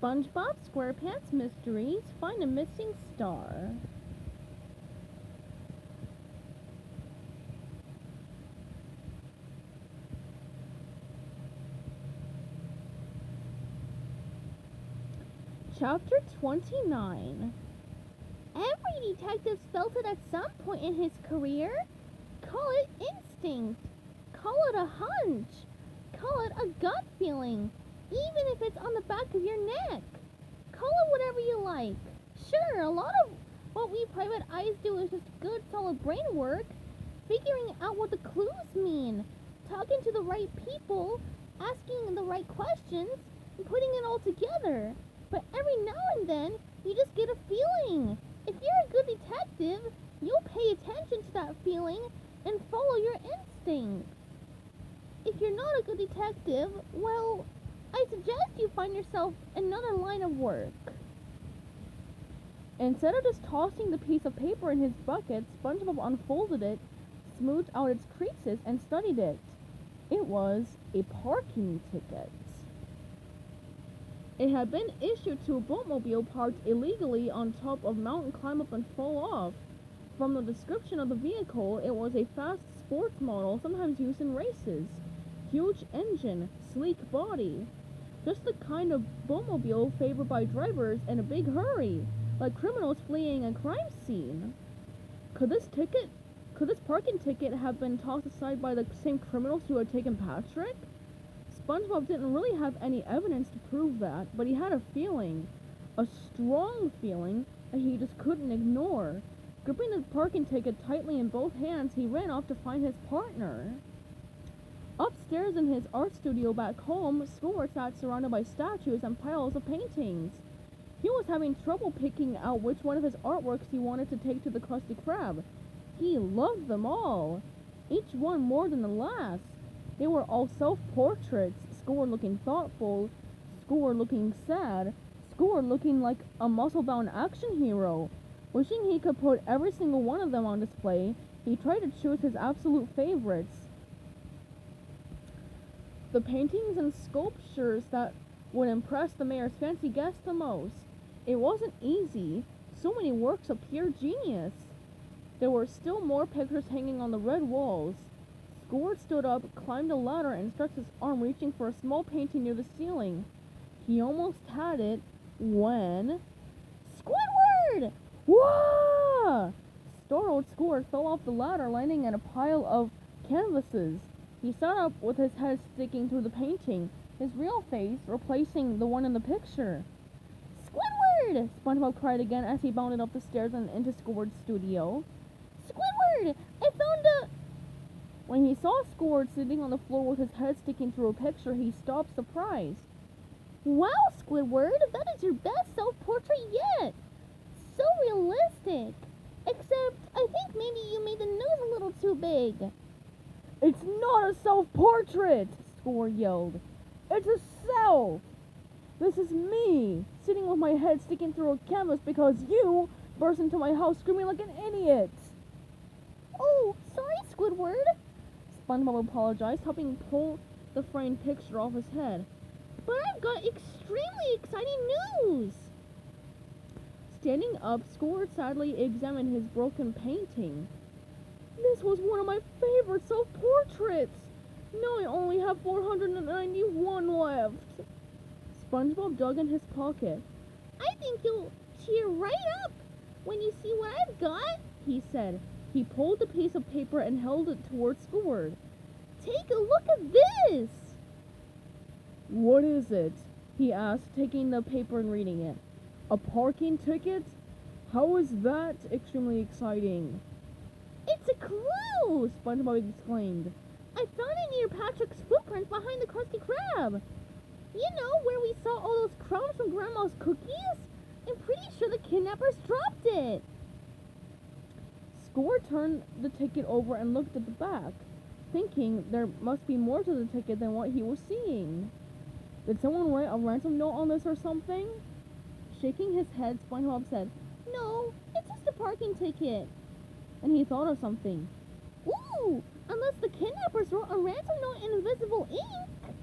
SpongeBob SquarePants Mysteries Find a Missing Star. Chapter 29. Every detective felt it at some point in his career. Call it instinct. Call it a hunch. Call it a gut feeling. Even if it's on the back of your neck. Call it whatever you like. Sure, a lot of what we private eyes do is just good solid brain work. Figuring out what the clues mean. Talking to the right people. Asking the right questions. And putting it all together. But every now and then, you just get a feeling. If you're a good detective, you'll pay attention to that feeling and follow your instincts. If you're not a good detective, well, I suggest you find yourself another line of work. Instead of just tossing the piece of paper in his bucket, SpongeBob unfolded it, smoothed out its creases, and studied it. It was a parking ticket. It had been issued to a boatmobile parked illegally on top of mountain climb up and fall off. From the description of the vehicle, it was a fast sports model sometimes used in races. Huge engine, sleek body. Just the kind of boatmobile favored by drivers in a big hurry, like criminals fleeing a crime scene. Could this parking ticket have been tossed aside by the same criminals who had taken Patrick? SpongeBob didn't really have any evidence to prove that, but he had a feeling, a strong feeling, that he just couldn't ignore. Gripping the parking ticket tightly in both hands, he ran off to find his partner. Upstairs in his art studio back home, Squidward sat surrounded by statues and piles of paintings. He was having trouble picking out which one of his artworks he wanted to take to the Krusty Krab. He loved them all, each one more than the last. They were all self-portraits, Squidward looking thoughtful, Squidward looking sad, Squidward looking like a muscle-bound action hero. Wishing he could put every single one of them on display, he tried to choose his absolute favorites. The paintings and sculptures that would impress the mayor's fancy guests the most. It wasn't easy. So many works of pure genius. There were still more pictures hanging on the red walls. Squidward stood up, climbed a ladder, and stretched his arm reaching for a small painting near the ceiling. He almost had it when... Squidward! Whoa! Startled, Squidward fell off the ladder, landing in a pile of canvases. He sat up with his head sticking through the painting, his real face replacing the one in the picture. Squidward! SpongeBob cried again as he bounded up the stairs and into Squidward's studio. Squidward! I found a... When he saw Squidward sitting on the floor with his head sticking through a picture, he stopped surprised. Wow, Squidward, that is your best self-portrait yet! So realistic! Except, I think maybe you made the nose a little too big. It's not a self-portrait! Squidward yelled. It's a self! This is me, sitting with my head sticking through a canvas because you burst into my house screaming like an idiot! Oh, sorry, Squidward! SpongeBob apologized, helping pull the framed picture off his head. But I've got extremely exciting news! Standing up, Squidward sadly examined his broken painting. This was one of my favorite self-portraits! Now I only have 491 left! SpongeBob dug in his pocket. I think you'll cheer right up when you see what I've got, he said. He pulled the piece of paper and held it towards Squidward. Take a look at this! What is it? He asked, taking the paper and reading it. A parking ticket? How is that extremely exciting? It's a clue! SpongeBob exclaimed. I found it near Patrick's footprints behind the Krusty Krab. You know, where we saw all those crumbs from Grandma's cookies? I'm pretty sure the kidnappers dropped it. Squidward turned the ticket over and looked at the back, thinking there must be more to the ticket than what he was seeing. Did someone write a ransom note on this or something? Shaking his head, SpongeBob said, No, it's just a parking ticket. And he thought of something. Ooh, unless the kidnappers wrote a ransom note in invisible ink.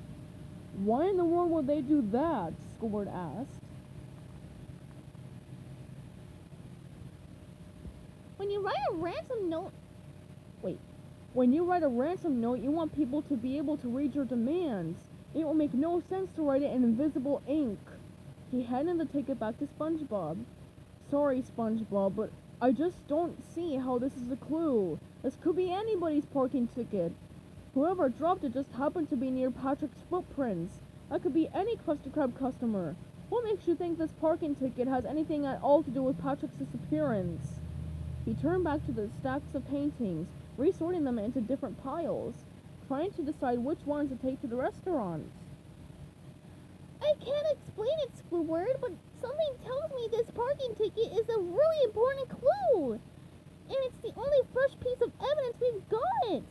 Why in the world would they do that? Squidward asked. you write a ransom note... Wait. When you write a ransom note, you want people to be able to read your demands. It will make no sense to write it in invisible ink. He handed the ticket back to SpongeBob. Sorry, SpongeBob, but I just don't see how this is a clue. This could be anybody's parking ticket. Whoever dropped it just happened to be near Patrick's footprints. That could be any Krusty Krab customer. What makes you think this parking ticket has anything at all to do with Patrick's disappearance? He turned back to the stacks of paintings, resorting them into different piles, trying to decide which ones to take to the restaurant. I can't explain it, Squidward, but something tells me this parking ticket is a really important clue. And it's the only fresh piece of evidence we've got.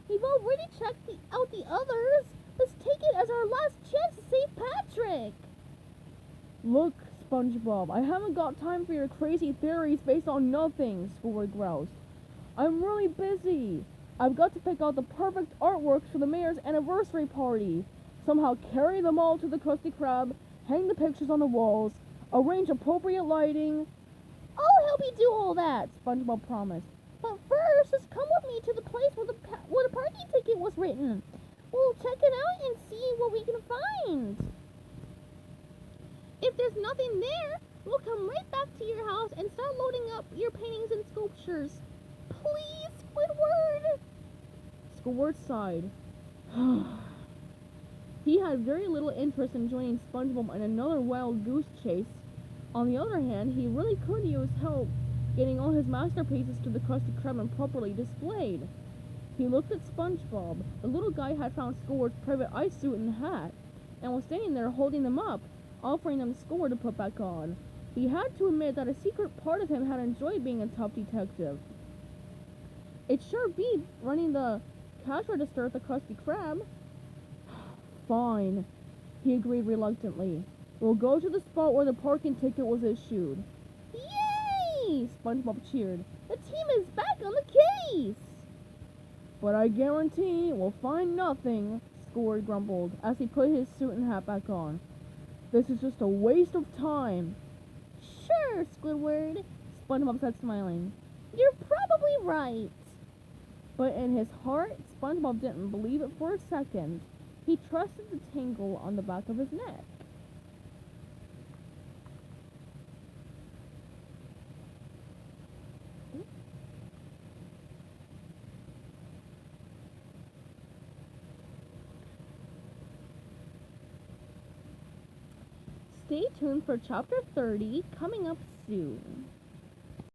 We've already checked out the others. Let's take it as our last chance to save Patrick. Look, SpongeBob, I haven't got time for your crazy theories based on nothing, Squidward groused. I'm really busy. I've got to pick out the perfect artworks for the mayor's anniversary party. Somehow carry them all to the Krusty Krab, hang the pictures on the walls, arrange appropriate lighting. I'll help you do all that, SpongeBob promised. But first, just come with me to the place where the parking ticket was written. We'll check it out and see what we can find. If there's nothing there, we'll come right back to your house and start loading up your paintings and sculptures. Please, Squidward! Squidward sighed. He had very little interest in joining SpongeBob in another wild goose chase. On the other hand, he really could use help getting all his masterpieces to the Krusty Krab and properly displayed. He looked at SpongeBob. The little guy had found Squidward's private eye suit and hat, and was standing there holding them up, offering them to Squidward to put back on. He had to admit that a secret part of him had enjoyed being a top detective. It sure beat running the cash register at the Krusty Krab. Fine, he agreed reluctantly. We'll go to the spot where the parking ticket was issued. Yay! SpongeBob cheered. The team is back on the case! But I guarantee we'll find nothing, Squidward grumbled as he put his suit and hat back on. This is just a waste of time. Sure, Squidward, SpongeBob said, smiling. You're probably right. But in his heart, SpongeBob didn't believe it for a second. He trusted the tingle on the back of his neck. Stay tuned for Chapter 30, coming up soon.